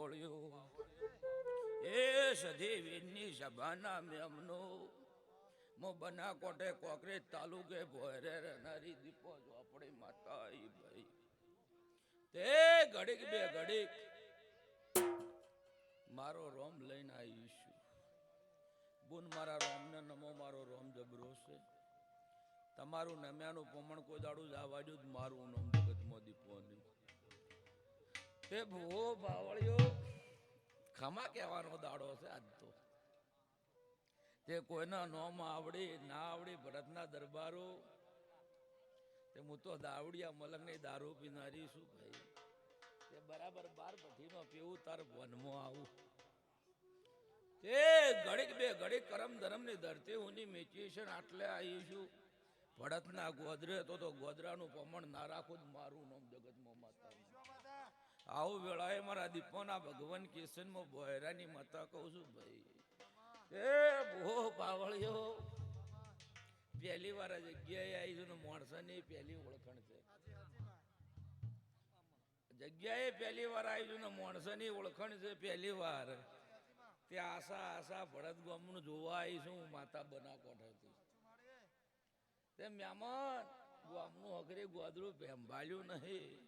બાવળિયો એ સધી વીરની સભાના મેમનો મો બના કોટે કોકરેજ તાલુકે ભોયરે રહેનારી દીપો ઝોપડી માતા આઈ ભાઈ તે ઘડીક બે ઘડીક મારો રોમ લઈને આવીશું બુન મારા રોમને નમો મારો રોમ જબરો છે તમારું નમ્યાનું પમણ કોઈ દાડું જવાડ્યું મારું નામ જગતમાં દીપોની તે ભૂવો બાવળિયો ખમા કહેવાનો દાડો છે આજ તો તે કોઈના નોમ આવડી ના આવડી ભરતના દરબારો તે હું તો દાવડિયા મલંગની દારૂ પીનારી છું ભાઈ તે બરાબર 12 ભઠ્ઠીનો પીવું તાર વનમાં આવું તે ઘડીક બે ઘડીક કરમ ધરમની ધરતી ઊની મેચી છે આટલે આવીશું ભડતના ગોદરે તો ગોદરાનું પમણ ના રાખું મારું નામ જગતમાં માતા આવું વેળાએ મારા દીપોના ભગવાન કિશનમાં બોયરાની માતા કહું છું ભાઈ એ બહુ પાવળિયો પહેલી વાર જગ્યાએ આવી છું ને માણસાની પહેલી ઓળખાણ છે જગ્યાએ પહેલી વાર આવી છું ને માણસાની ઓળખાણ છે પહેલી વાર તે આશા ભરત ગામનું જોવા આવી છું માતા બનાકોઠાથી તે મહેમાન ગામનું અઘરી ગોદરું ભેંભાળ્યું નહીં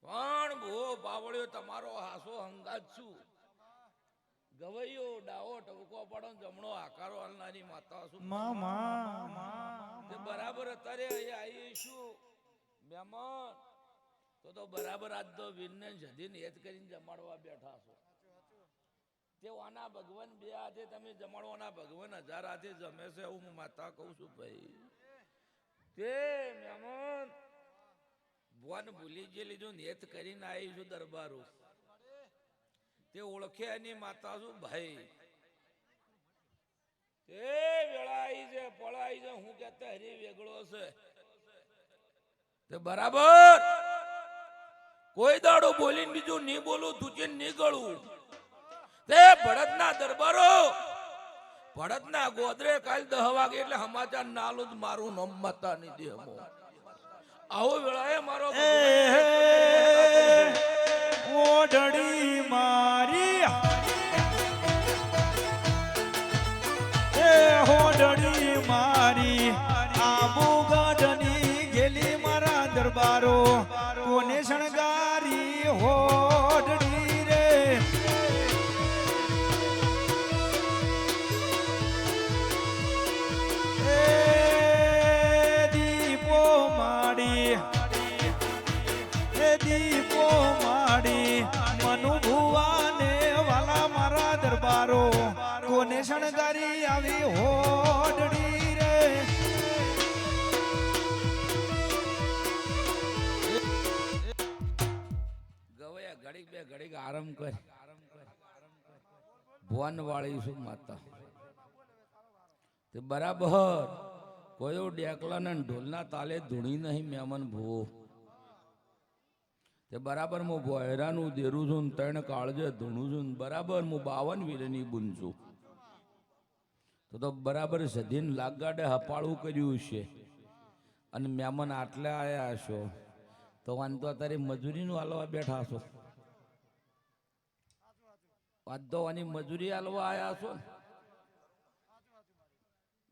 પણ બહુ બાવળ્યો તમારો હાસો હંગાત છું ગવૈયો ડાવો ટવકો પડો જમણો આકારો હાલનારી માતા છું તે બરાબર અત્યારે અહીંયા આવીશું મહેમાન તો બરાબર આજ તો વીરને જધીને હેત કરીને જમાડવા બેઠા છો તે આના ભગવાન બે હાથે તમે જમાડવાના ભગવાન 1000 હાથે જમે છે એવું હું માતા કહું છું ભાઈ તે મહેમાન ભગવાન ભૂલી જે લીધું નેત કરીને આવી છું દરબારો તે ઓળખે એની માતા છું ભાઈ તે વેળા આવી છે પળાઈ છે હું કહેતા હરી વેગળો છે તે બરાબર કોઈ દાડો બોલીને બીજું નહીં બોલું તું જે નહીં ગળું તે ભડતના દરબારો ભડતના ગોદરે કાલ 10 વાગે એટલે સમાચાર નાલું જ મારું નામ માતા ની દેહમો આવો વેળાએ મારો ઓઢડી મારી એ ઓઢડી મારી આબુ ગઢની ગેલી મારા દરબારો કોને શણગારી હોડડી રે એ દીપો માડી એ દીપો માડી મનુ ભુવાને વાલા મારા દરબારો કોને શણગારી આવી હોડડી રે ગવયા ઘડીક બે ઘડીક આરામ કર ભુવન વાળી છું માતા તે બરાબર કોયો ડેકલા ને ઢોલના તાલે ધૂણી નહીં મહેમાન ભૂવો તે બરાબર હું બોયરાનું દેરું છું 3 કાળજે ધૂણું છું બરાબર હું 52 વીરની બુન છું તો બરાબર સધીન લાગાડે હપાળું કર્યું છે અને મહેમાન આટલે આવ્યા છો તો વાંધો અત્યારે મજૂરીનું હાલવા બેઠા છો વાંધો આની મજૂરી હાલવા આવ્યા છો ને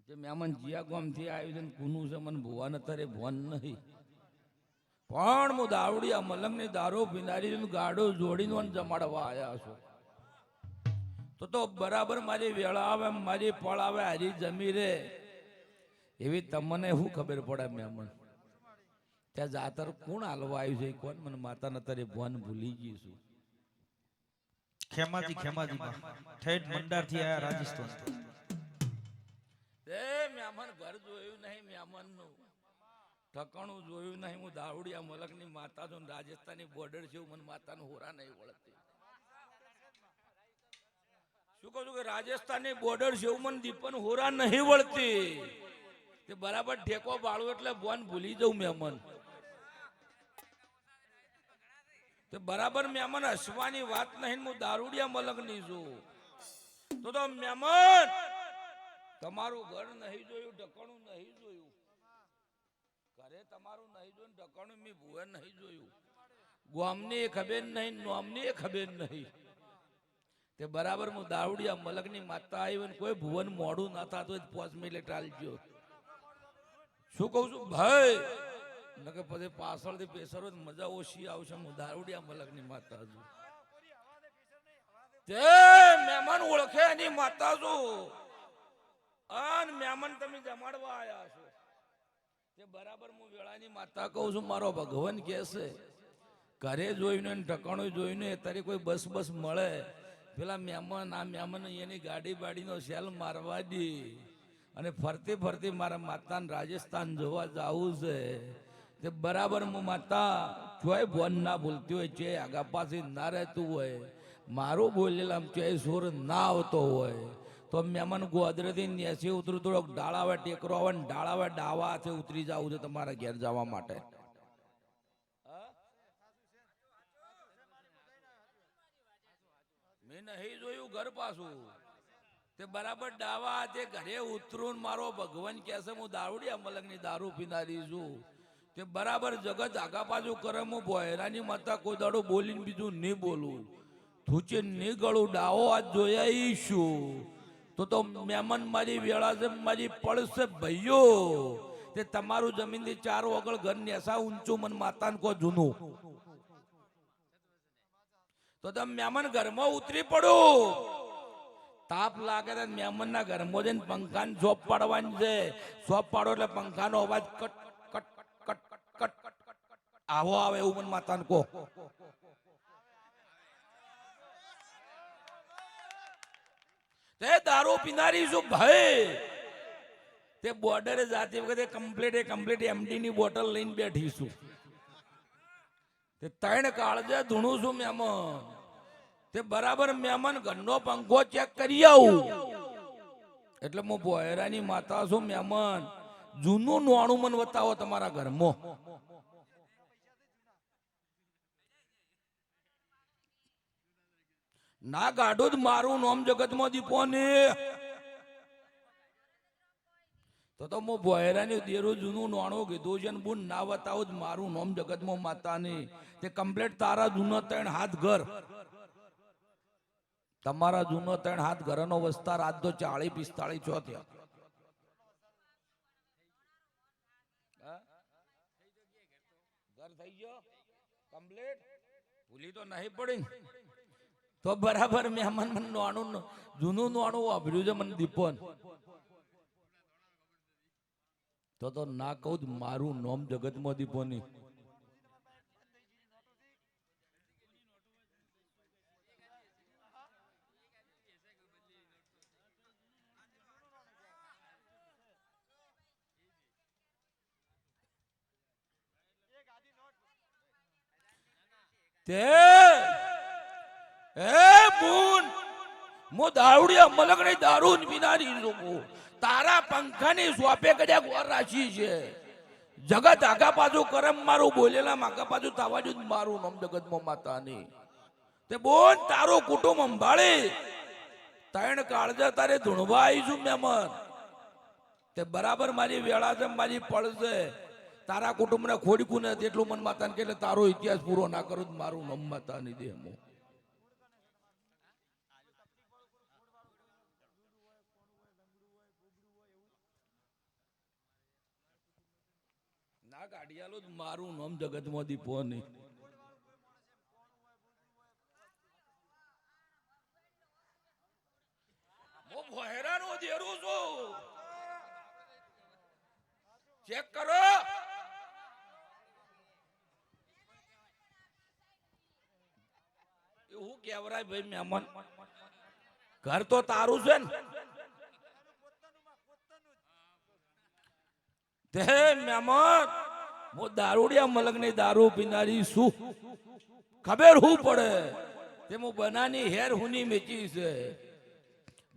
જે મહેમાન જીયા ગામથી આવ્યું છે ને કુનું છે મને ભુવાન અત્યારે ભવન નહીં પણ હું દાવડિયા મલંગની દારૂ પીનારી ગાડો જોડીને જમાડવા આવ્યા છો તો બરાબર મારી વેળા આવે મારી પળ આવે હારી જમી રે એવી તમને શું ખબર પડે મહેમાન ત્યાં જાતર કોણ હાલવા આવ્યું છે કોણ મને માતા નતરે ભવન ભૂલી ગઈ છું ખેમાજી ઠેઠ મંડાર થી આયા રાજસ્થાન એ મહેમાન ઘર જોયું નહીં મહેમાન નું ઠકાણું જોયું નહીં હું દાવડિયા મલકની માતા છું રાજસ્થાની બોર્ડર છે મને માતાનું હોરા નહીં વળતી શું કહું છું કે રાજસ્થાનની બોર્ડર છે મને દીપન હોરા નહીં વળતી તે બરાબર ઠેકો બાળું એટલે બોન ભૂલી જવું મહેમાન તે બરાબર મહેમાન હસવાની વાત નહીં હું દારૂડિયા મલકની છું તો મહેમાન તમારું ઘર નહીં જોયું ઢકાણું નહીં જોયું ઘરે તમારું નહીં જોયું ઢકાણું મેં ભુવન નહીં જોયું ગામની ખબર નહીં, નોમની ખબર નહીં. તે બરાબર હું દારૂડિયા મલકની માતા આવી, કોઈ ભુવન મોડું ના થતું હોય 5 મિનિટ આલજો. શું કહું છું ભાઈ? નકે પછી પાછળથી પેસરો મજા ઓછી આવશે. હું દારૂડિયા મલકની માતા છું. તે મહેમાન ઓળખે એની માતા છું. અન મહેમાન તમે જમાડવા આયા છો. તે બરાબર હું વેળાની માતા કહું છું. મારો ભગવાન કહે છે ઘરે જોઈને ઠકાણું જોઈને તારી કોઈ બસ બસ મળે, પેલા મહેમાન આ મહેમાન એની ગાડી બાડીનો સેલ મારવા દી અને ફરતી ફરતી મારા માતાને રાજસ્થાન જોવા જવું છે. તે બરાબર હું માતા ચોય ભોન ના ભૂલતી હોય, છે આગા પાછી ના રહેતું હોય, મારું બોલેલા ચોય સુર ના આવતો હોય, તો મહેમાન ગોદરેથી નેસી ઉતરું, થોડોક ડાળાવે ટેકરો આવે ને ડાળાવે ડાવા હાથે ઉતરી જવું છે તમારા ઘેર જવા માટે. મેં નહીં જોયું ઘર પાછું. તે બરાબર ડાવા તે ઘરે ઉતરું, મારો ભગવાન કહે છે હું દારૂડિયા મલકની દારૂ પીનારી છું. તે બરાબર જગત આગા પાછું કરે. હું ભોયરાની માતા કોઈ દાડો બોલીને બીજું નહીં બોલું, થૂચે નહીં ગળું. ડાવો આજ જોયા શું તો મહેમાન મારી વેળા છે, મારી પડશે ભાઈઓ. તે તમારું જમીનથી 4 વગળ ઘર નેસા ઊંચું મન માતાને કો જૂનું, તો તમે મહેમાન ઘરમાં ઉતરી પડો. તાપ લાગે તો મહેમાન ના ઘરમાં જઈને પંખાને જોપ પાડવાની છે. જોપ પાડો એટલે પંખાનો અવાજ કટ કટ કટ કટ આવો આવે એવું મને માતાને કહો. તે દારૂ પીનારી છું ભાઈ. તે બોર્ડરે જાતી વખતે કમ્પ્લીટ એમડી ની બોટલ લઈને બેઠી છું. તે 3 કાળજે ધૂણું છું મહેમાન. તે બરાબર મહેમાન ઘરનો પંખો ચેક કરી આવું એટલે હું ભોયરાની માતા છું મહેમાન. જૂનું નોણું મન બતાવો તમારા ઘરમાં. ના ગાડું જ મારું નામ જગતમાં દીપો ને, તો હું ભોયરાની દેરું જૂનું નોણું કીધું છે ને બુન ના બતાવું જ મારું નામ જગતમાં માતાની. તે કમ્પ્લીટ તારા જૂનો 3 હાથ ઘર, તમારા જૂનો 3 હાથ ઘરનો વસ્તાર આજ તો 40-45 છો થયા. ઘર થઈ ગયો કમ્પ્લીટ, ભૂલી તો નહીં પડી. તો બરાબર મહેમાન મને નોણું જૂનું નોણું વાપર્યું છે મને દીપોન. તો ના કહું મારું નામ જગતમાં દીપોની. તે હું દારૂડિયા મલકની દારૂ પીનારી છું. તારા પંખાની સ્વાપે કદાચ ગોર રાશી છે. જગત આગા પાછું કરમ મારું બોલેલા આગા પાછું થવા જ મારું નામ જગતમાં માતાની. તે બોન તારું કુટુંબ સંભાળી 3 કાળજે તારે ધૂણવા આવી છું મહેમાન. તે બરાબર મારી વેળા છે, મારી પડશે. તારા કુટુંબને ખોડકું ને તેટલું મન માતાને કે તારો ઇતિહાસ પૂરો ના કરું મારું નામ માતાની દે. ના કાઢિયાલું મારું નામ જગતમાં દીપો નહીં. હું ભોયરાનો દેરું છું. ચેક કરો. એવું કેવરાય ભાઈ મહેમાન, ઘર તો તારું છે ને. તે મહેમાન હું દારૂડિયા મલકની દારૂ પીનારી શું ખબર હું પડે. તે હું બનાની હેર હુની મેચી છે.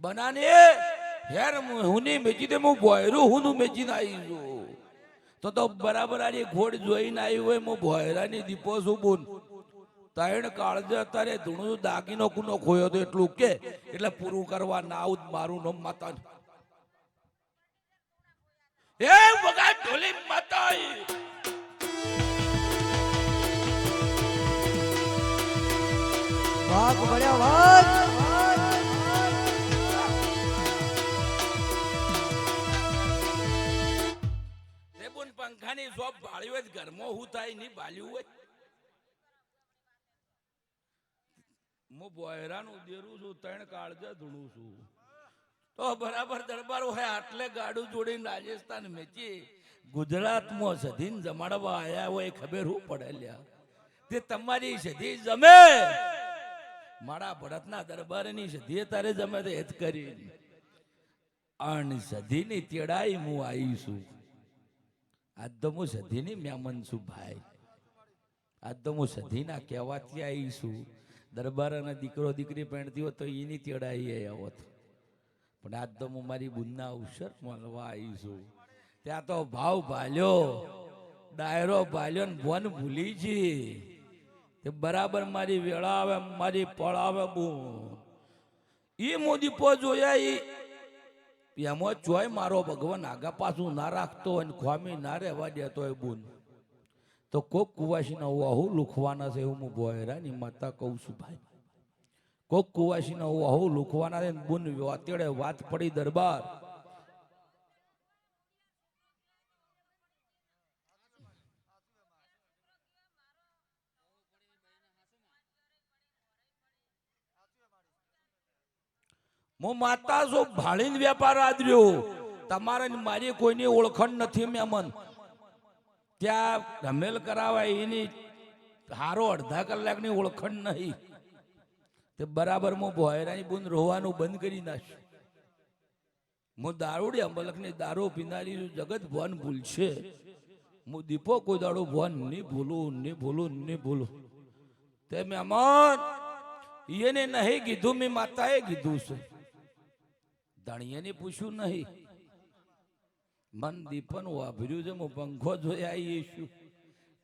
બનાની હેર હુની મેચી તે હું ભોયરું હુનું મેચીને આવી છું. તો બરાબર આ ઘોડ જોઈને આવી હોય હું ભોયરાની દીપો છું બોન. 3 કાળજે અત્યારે ધૂણું દાગીનો કુનો ખોયો તો એટલું કે એટલે પૂરું કરવા ના આવું મારું નામ માતા. એ વગા ઢોલી માતા વાઘ ભળ્યા વાઘ. તે બોન પંખાની શોપ ભાળ્યું હોય ઘરમાં હું થાય નહીં ભાલ્યું હોય. હું બોયરાનું દેરું છું, 3 કાળજે ધૂણું છું. તો બરાબર દરબાર હોય આટલે ગાડું જોડીને રાજસ્થાન મેચી ગુજરાતમાં સધીન જમાડવા આયા હોય ખબર હું પડે લ્યા. તે તમારી સધી જમે મારા ભરતના દરબારની સધીએ તારે જમે તો હેત કરી અણ સધીની તેડાઈ હું આવી છું. આજ તો હું સધીની મહેમાન છું ભાઈ. આજ તો હું સધીના કહેવાથી આવી છું. દરબાર અને દીકરો દીકરી પહેણતી હોત તો એની તેડાઈ આવત. પણ આજ તો હું મારી બુનના અવસર મળવા આવી છું. ત્યાં તો ભાવ ભાલ્યો, ડાયરો ભાલ્યો ને ભોન ભૂલી જી. તે બરાબર મારી વેળા આવે મારી પળ આવે બું ઈ મોદી પો જોયા એમાં ચોય મારો ભગવાન આગા પાછું ના રાખતો હોય ને ખોમી ના રહેવા દેતો હોય બુન તો કોક કુવાસીના વાહુ લુખવાના છે એવું હું બોયરાની માતા કહું છું ભાઈ. કોક કુવાસીના વાહુ લુખવાના છે બુન અત્યારે વાત પડી દરબાર. હું માતા છું ભાળીને વેપાર આદર્યો. તમારે મારી કોઈની ઓળખણ નથી મહેમાન. ત્યાં રમેલ કરાવાય એની હારો અડધા કલાકની ઓળખણ નહીં. તે બરાબર હું ભોયરાની બુન રોવાનું બંધ કરી નાખ્યું. હું દારૂડી અંબલકની દારૂ પીનારી જગત ભવન ભૂલશે. હું દીપો કોઈ દાડો ભવન નહીં ભૂલું. તે મહેમાન એને નહીં કીધું મેં માતાએ કીધું છે. ધણીએ પૂછ્યું નહીં. મન દીપન વાભર્યું છે. હું પંખો જોયા ઈશું,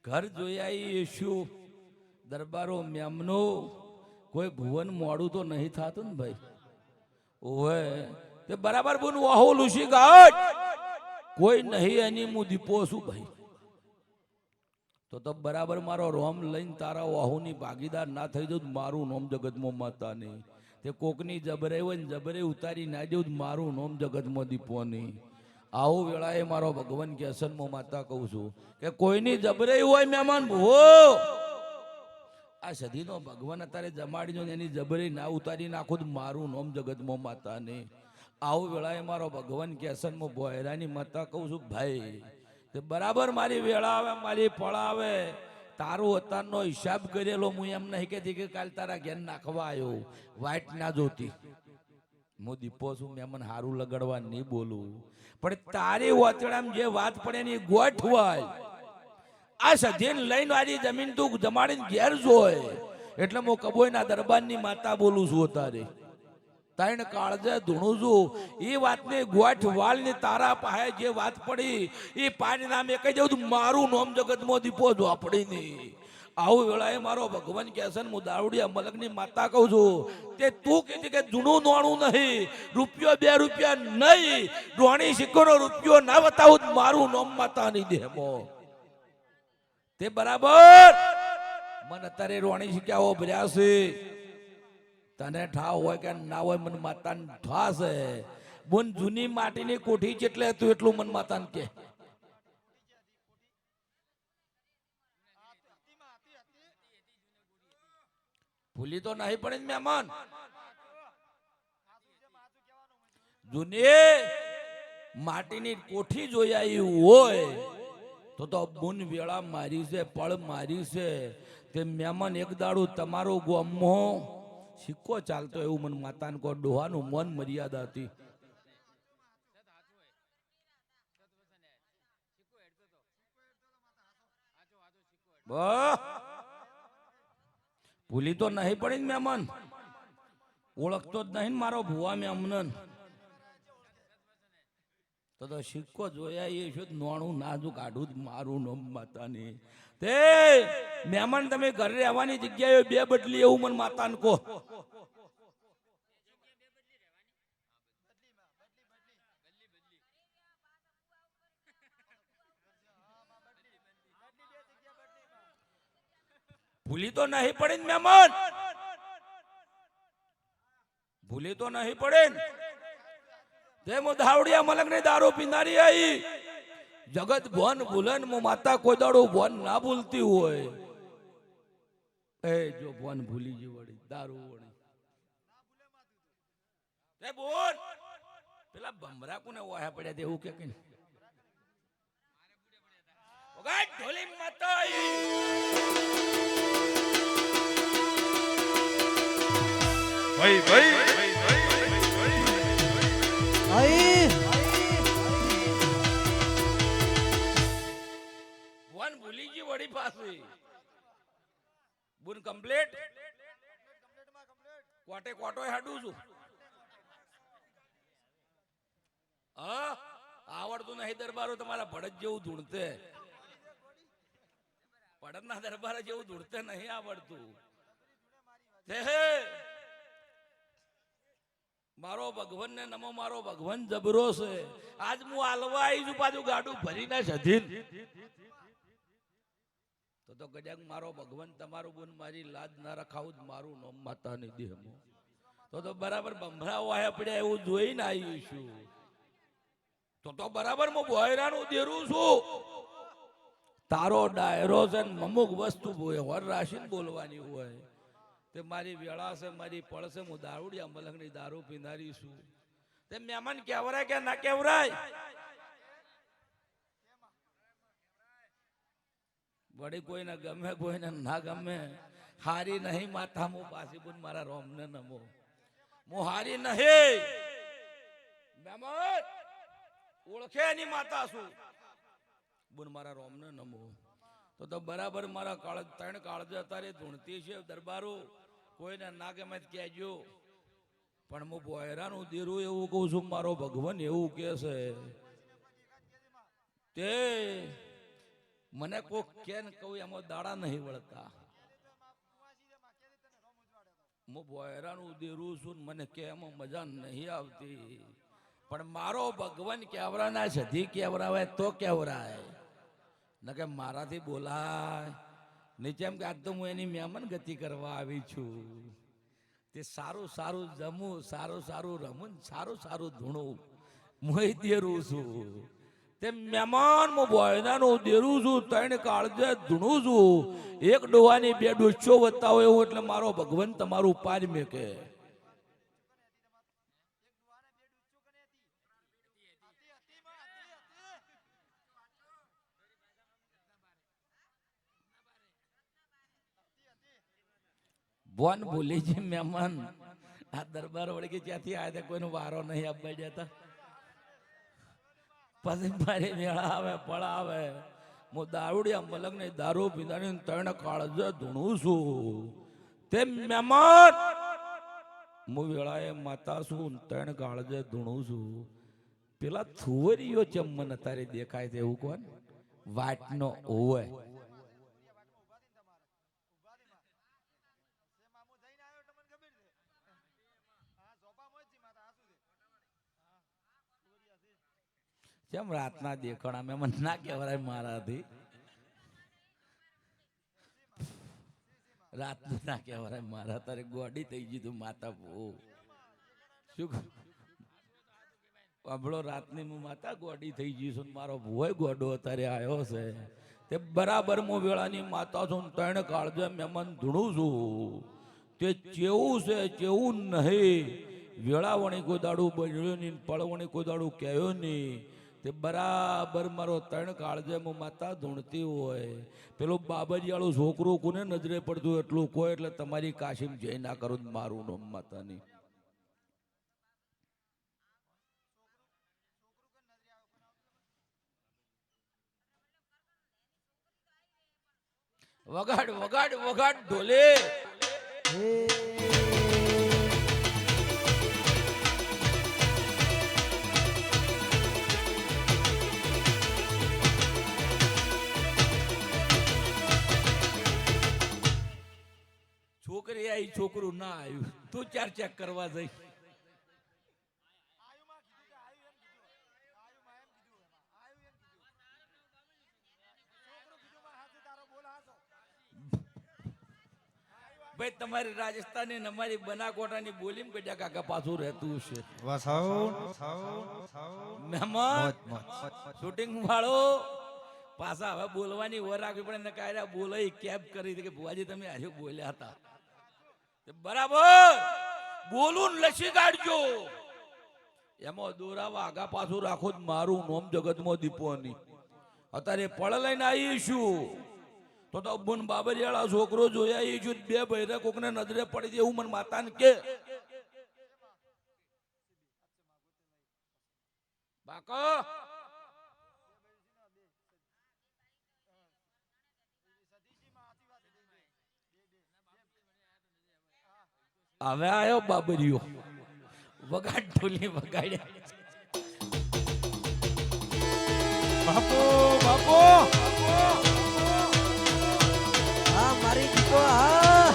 ઘર જોયા ઈશું. દરબારો મેમનો કોઈ ભુવન મોડું તો નહીં થતું ને ભાઈ. ઓહે તે બરાબર બોન વાહો લુસી ગાટ કોઈ નહીં એની હું દીપો છું ભાઈ. તો બરાબર મારો રોમ લઈને તારા વાહુની ભાગીદાર ના થઈ જવું મારું નોમ જગતમાં માતા નહીં. તે કોકની જબરે હોય ને જબરે ઉતારી ના જવું મારું નોમ જગતમાં દીપોની. આવું વેળાએ મારો ભગવાન કે અસનમાં માતા કહું છું કે કોઈની જબરે હોય મહેમાન ભો આ સદીનો ભગવાન અત્યારે જમાડી ને એની જબરી ના ઉતારી નાખું મારું નોમ જગતમાં માતા નહીં. આવું વેળાએ મારો ભગવાન કે અસનમાં બોયરાની માતા કહું છું ભાઈ. તે બરાબર મારી વેળા આવે મારી પળ આવે તારું અત્યારનો હિસાબ કરેલો હું એમ નહીં કહેતી કે કાલ તારા ઘેર નાખવા આવ્યો વાઈટ ના જોતી. હું દીપો છું મેમન હારું લગાડવા નહીં બોલું પણ તારી વચડામાં જે વાત પડે એની ગોઠવાય. આ સધીન લઈને વાળી જમીન તું જમાડીને ઘેર જોય એટલે હું કબોયના દરબારની માતા બોલું છું. તારે 3 કાળજે ધૂણું છું. એ વાતની ગોઠવાળ ની તારા પાસે જે વાત પડી એ પાણી નામે કહી જવું મારું નોમ જગતમાં દીપો ઝોપડી નહીં. આવું વેળાએ મારો ભગવાન કે છે હું દારૂડિયા મલકની માતા કહું છું. તે તું કીધી કે જૂનું નોણું નહીં, રૂપિયો 2 રૂપિયા નહીં, રોણી સિક્કોનો રૂપિયો ના બતાવું મારું નોમ માતા નહીં દેમો. તે બરાબર મને અત્યારે રોણી શીખ્યા ભર્યા છે. તને ઠાવ હોય કે ના હોય મને માતાને ઠાશે. બોન જૂની માટીની કોઠી જેટલે હતું એટલું મન માતાને કે ભૂલી તો નહીં પડે મહેમાન. જૂની માટીની કોઠી જોયા હોય તો બુન વેળા મારી છે પળ મારી છે. તે મહેમાન એક દાડું તમારો ગોમો સિક્કો ચાલતો એવું મન માતાને કો ડોહાનું મન મર્યાદા હતી. ભૂલી તો નહીં પડી ને મહેમાન. ઓળખતો જ નહીં મારો ભુવા મેમન. તો સિક્કો જોયા એ શું નોણું નાજુક કાઢું જ મારું નોમ માતાની. તે મહેમાન તમે ઘરે રહેવાની જગ્યાએ 2 બદલી એવું મન માતાને કહો. ભૂલી તો નહીં પડી ને મહેમાન. ભૂલી તો નહીં પડે ને તે મો ધાવડિયા મલક ને દારૂ પીનારી આઈ જગત ભવન ભૂલન મો માતા કોઈ દાડો ભવન ના ભૂલતી હોય એ જો ભવન ભૂલી ગઈ વળી દારૂ વળી તે બોલ પેલા બમરા કોને વાયા પડ્યા એવું કે કઈ વગાડ ઢોલી માતા આઈ ભાઈ ભાઈ વન ભૂલી ગઈ વળી પાછી બુન કમ્પ્લીટ કોટે કોટો હાડું છું હા આવડતું નહીં દરબારો તમારા ભડત જેવું ધૂણતે ભડતના દરબાર જેવું ધૂણતે નહીં આવડતું મારો ભગવાન ને નમો મારો ભગવાન જબરો છે આજ હું આલવા આવી છું પાછું ગાડું ભરીને સધીન તો ગજાક મારો ભગવાન તમારું બોન મારી લાજ ના રખાવું મારું નામ માતાની દેહમાં તો બરાબર બમરા વાયા પડ્યા એવું જોઈને આવી છું તો બરાબર હું બોયરાનું દેરું છું તારો ડાયરો છે અમુક વસ્તુ વર રાશિને બોલવાની હોય તે મારી વેળા છે મારી પળ છે હું દારૂડિયા મલકની દારૂ પીનારી છું તે મહેમાન કેવરાય કે ના કેવરાય વળી કોઈને ગમે કોઈને ના ગમે હારી નહીં માતા હું પાછી બોલ મારા રોમ ને નમો હું હારી નહીં મહેમાન ઓળખે એની માતા છું બોલ મારા રોમ ને નમો તો બરાબર મારા કાળ ત્રણ કાળજ તારે ધૂણતી છે દરબારો કોઈને ના ગમે કહેજો પણ હું બોયરાનું દેરું એવું કહું છું મારો ભગવાન એવું કે છે તે મને કોક કેન કહું એમાં દાડા નહીં વળતા હું બોયરાનું દેરું છું મને કે એમાં મજા નહીં આવતી પણ મારો ભગવાન કેવરાના સધી કેવરાવે તો કેવરાય ન કે મારાથી બોલાય નીચે એમ કે આજ તો હું એની મહેમાન ગતિ કરવા આવી છું તે સારું સારું જમું સારું સારું રમું સારું સારું ધૂણું હું દેરું છું તે મહેમાન હું બોયનાનું દેરું છું ત્રણ કાળજે ધૂણું છું એક ડોવાની બે ડોસો વધતા હોય એવું એટલે મારો ભગવાન તમારું પાર મેકે બોન ભૂલી છે મહેમાન આ દરબાર વળગી ત્યાંથી આવ્યા કોઈનો વારો નહીં આપવા જતા પછી મારી મેળા આવે પળા આવે હું દારૂડિયા મલક ને દારૂ પીધાની ત્રણ કાળજે ધૂણું છું તે મહેમાન હું વેળાએ માતા છું ત્રણ કાળજે ધૂણું છું પેલા થુવરીઓ ચમન તારે દેખાય છે એવું કોણ વાટનો હોય કેમ રાતના દેખાણા મેં મને ના કહેવાય મારાથી રાતનું ના કહેવાય મારા તારે ગોડી થઈ ગઈ તું માતા બહુ શું સાંભળો રાતની હું માતા ગોડી થઈ ગઈ છું મારો ભોય ગોડો અત્યારે આવ્યો છે તે બરાબર હું વેળાની માતા છું ત્રણ કાળજે મહેમાન ધૂણું છું તે ચેવું છે ચેવું નહીં વેળાવણી કોઈ દાડું બન્યું નહીં પળવણી કોઈ દાડું કહેયો નહીં તે બરાબર મારો ત્રણ કાળજે હું માતા ધૂણતી હોય પેલું બાબાજી વાળું છોકરું કોને નજરે પડતું એટલું કોઈ એટલે તમારી કાશીમ જઈ ના કરું મારું નામ માતાની વગાડ વગાડ વગાડ ઢોલે છોકરી આવી છોકરું ના આવ્યું તું ચાર ચેક કરવા જઈ ભાઈ તમારી રાજસ્થાની ને અમારી બનાસકાંઠાની બોલીમાં કદાચ કાકા પાછું રહેતું છે મહેમાન શૂટિંગ વાળો પાછા હવે બોલવાની વર રાખવી પડે ને કાયરા બોલાઈ કેબ કરી હતી કે ભુવાજી તમે આજે બોલ્યા હતા બરાબર બોલું લસી કાઢજો એમાં દોરાવા આગા પાછું રાખો મારું નોમ જગતમાં દીપોની અત્યારે પળ લઈને આવીશું તો બુન બાબરિયાળા છોકરો જોયા આવીશું બે બૈરા કોકને નજરે પડી જાય એવું મને માતાને કે બાકા હવે આયો બાબરીઓ વગાડ ઢોલી વગાડ્યા બાપો બાપો હા મારી દીકો હા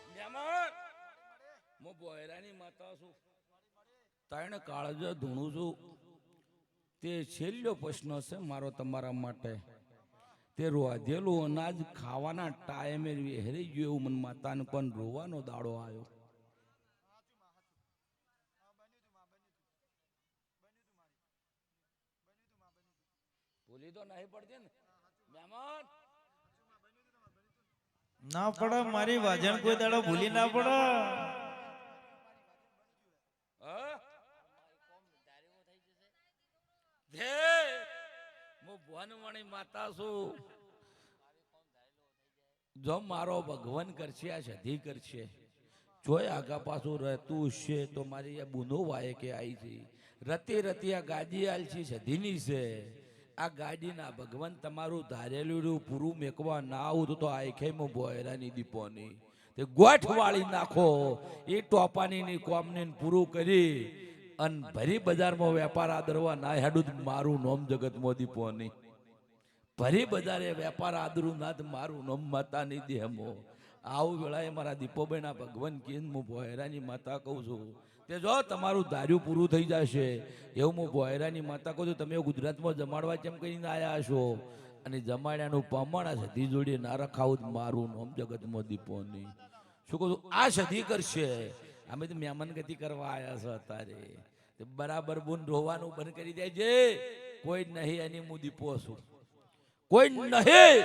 મહેમાન હું બોયરાની માતા છું તાણે કાળજ ધૂણું છું તે છેલ્લો પ્રશ્ન છે મારો તમારા માટે તે રોધેલું અનાજ ખાવાના ટાઈમે હેરી ગયું એવું મને માતાને પણ રોવાનો દાડો આવ્યો ભૂલી તો નહીં પડતી ને મહેમાન ના પડે મારી વાજણ કોઈ દાડો ભૂલી ના પડે હું ભુવનવાણી માતા છું જો મારો ભગવાન કરશે આ સધી કરશે જોય આગા પાછું રહેતું છે તો મારી આ બુંદો વાય કે આવી છે રતી રતી આ ગાડી આલ છે સધીની છે આ ગાડીના ભગવાન તમારું ધારેલું પૂરું મેકવા ના આવું તો આખેમાં બોયરાની દીપોની તે ગોઠ વાળી નાખો એ ટોપાની કોમની પૂરું કરી અને ભરી બજારમાં વેપાર આદરવા ના હેડું મારું નોમ જગતમાં દીપોની ભરી બજારે વેપાર આદરું નાથ મારું નોમ માતાની દેહમો આવું વેળાએ મારા દીપોભાઈના ભગવાન કીન હું બોયરાની માતા કહું છું તે જો તમારું ધાર્યું પૂરું થઈ જશે એવું હું બોયરાની માતા કહું છું તમે ગુજરાતમાં જમાડવા કેમ કરીને આવ્યા છો અને જમાડ્યાનું પમાણા સધી જોડી ના રખાવું મારું નોમ જગતમાં દીપોની શું કહું છું આ સધી કરશે અમે તો મહેમાન ગતિ કરવા આવ્યા છો અત્યારે બરાબર બોન રોવાનું બંધ કરી દેજે કોઈ નહીં એની હું દીપો છું કોઈ નહીં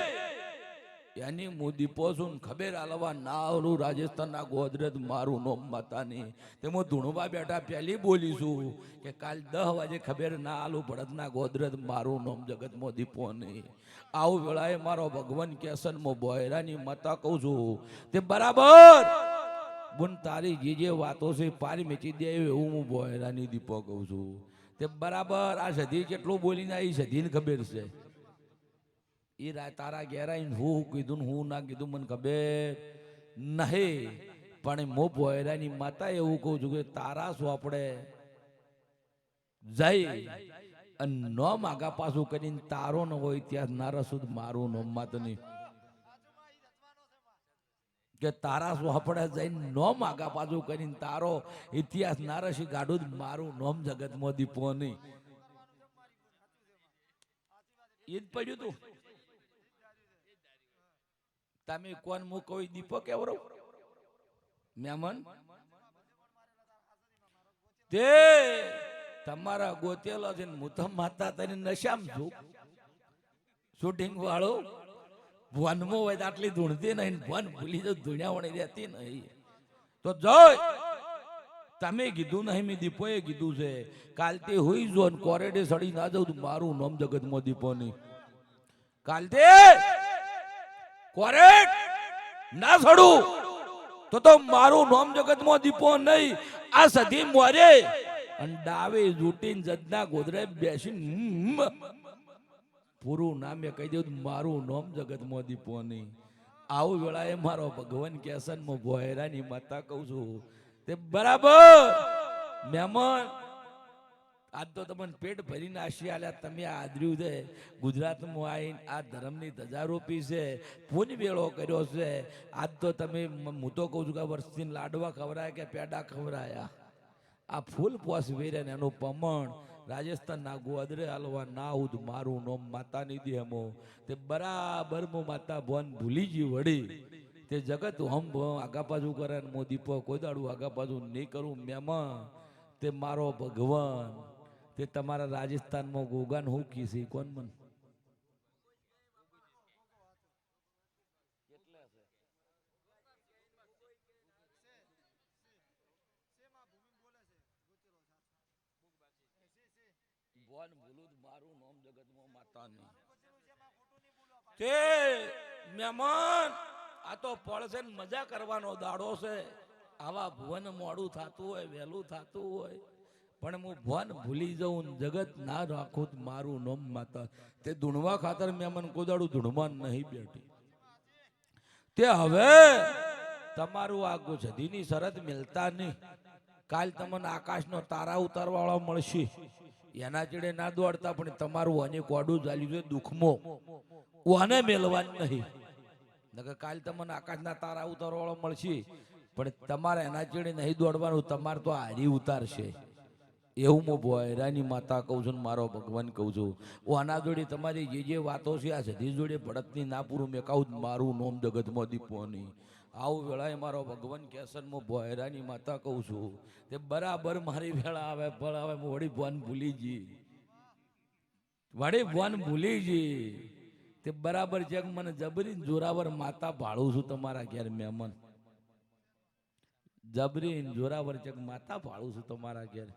એની હું દીપો છું ખબર આલવા ના ઓલું રાજસ્થાનના ગોદરેજ મારું નોમ માતાની તે હું ધૂણવા બેઠા પહેલી બોલીશું કે કાલ 10 વાગે ખબર ના આલું ભરતના ગોદરેજ મારું નોમ જગતમાં દીપો નહીં આવું વેળાએ મારો ભગવાન કેસન મો બોયરાની માતા કહું છું તે બરાબર બુન તારી જે વાતો છે પારી મેચી દે એવું હું બોયરાની દીપો કહું છું તે બરાબર આ સધી કેટલું બોલીને આવી સધીને ખબર છે એ તારા ઘેરાઈને હું કીધું હું ના કીધું મને ખબર નહીં પણ હું બોયરાની માતા એવું કહું છું કે તારા શું આપણે જઈ અને નોમ આગા પાછું કરીને તારો ન હોય ત્યાં નારા સુધ મારું નોમ માતની કે તારા શું આપણે જઈને નોમ આગા પાછું કરીને તારો ઇતિહાસ નારસી ગાડું જ મારું નોમ જગતમાં દીપો નહીં એ જ પડ્યું તું તમે કોણ મુ કોઈ દીપો કેવરો મહેમાન તે તમારા ગોતેલો છે હું તો માતા તને નશામ છું શૂટિંગ વાળો ભવનમાં હોય તો આટલી ધૂણતી નહીં ભવન ભૂલી જો ધૂણ્યાવણી રહેતી નહીં તો જોઈ તમે કીધું નહીં મેં દીપોએ કીધું છે કાલથી હોઈ જો કોરેડે સડી ના જાઉં મારું નામ જગતમાં દીપો નહીં કાલથી કોરેડ ના સડું તો મારું નામ જગતમાં દીપો નહીં આ સધી મોરે અને ડાવે જૂટીને જદના ગોદરે બેસીને પૂરું નામે કહી દઉં મારું નામ જગતમાં દીપો નહીં આવું વેળાએ મારો ભગવાન કેસન મો બોયરાની માતા કહું છું તે બરાબર મહેમાન આજ તો તમને પેટ ભરીને આશી આલ્યા તમે આદર્યું છે ગુજરાતમાં આવીને આ ધર્મની ધજા રોપી છે પૂન વેળો કર્યો છે આજ તો તમે હું તો કહું છું કે વર્ષથી લાડવા ખવરાયા કે પેડા ખવરાયા આ ફૂલ પોસ વેરે એનું પમણ રાજસ્થાનના ગોદરે હાલવા ના ઉદ મારું નોમ માતાની દેમો તે બરાબર મો માતા ભવન ભૂલી જી વળી તે જગત હમ આગા પાછું કરે ને મો દીપો કોઈ દાડું આગા પાછું નહીં કરું મેમાં તે મારો ભગવાન તે તમારા રાજસ્થાનમાં ગોગાન હું કીસી કોણ મન ભગવાન ભૂલું મારું નામ જગતમાં માતાની તે મહેમાન આ તો પડશે ને મજા કરવાનો દાડો છે આવા ભુવન મોડું થતું હોય વહેલું થતું હોય પણ હું ભવન ભૂલી જાઉં જગત ના રાખું મારું નામ માતા તે ધૂણવા ખાતર મહેમાન કોદાડું ધૂણમાં નહીં બેઠી તે હવે તમારું આ ગુજધીની શરત મિલતા નહીં કાલ તમને આકાશનો તારા ઉતારવાળો મળશે એના ચડે ના દોડતા પણ તમારું અને કોડું ચાલ્યું છે દુઃખમાં ઓને મેલવાનું નહીં નકર કાલ તમને આકાશના તારા ઉતારવાળો મળશે પણ તમારે એના ચડે નહીં દોડવાનું તમારે તો હારી ઉતારશે એવું હું ભોયરાની માતા કહું છું મારો ભગવાન કહું છું આના જોડે તમારી જે વાતો છે આ સધી જોડે ભડતની ના પૂરું મેં કહું મારું નોમ જગતમાં દીપોની આવું વેળાએ મારો ભગવાન કેસન હું ભોયરાની માતા કહું છું તે બરાબર મારી વેળા આવે પણ હવે હું વળી ભવન ભૂલી જી તે બરાબર છે મને જબરી જોરાવર માતા ભાળું છું તમારા ઘેર મહેમાન જબરી જોરાવર છે માતા ભાળું છું તમારા ઘેર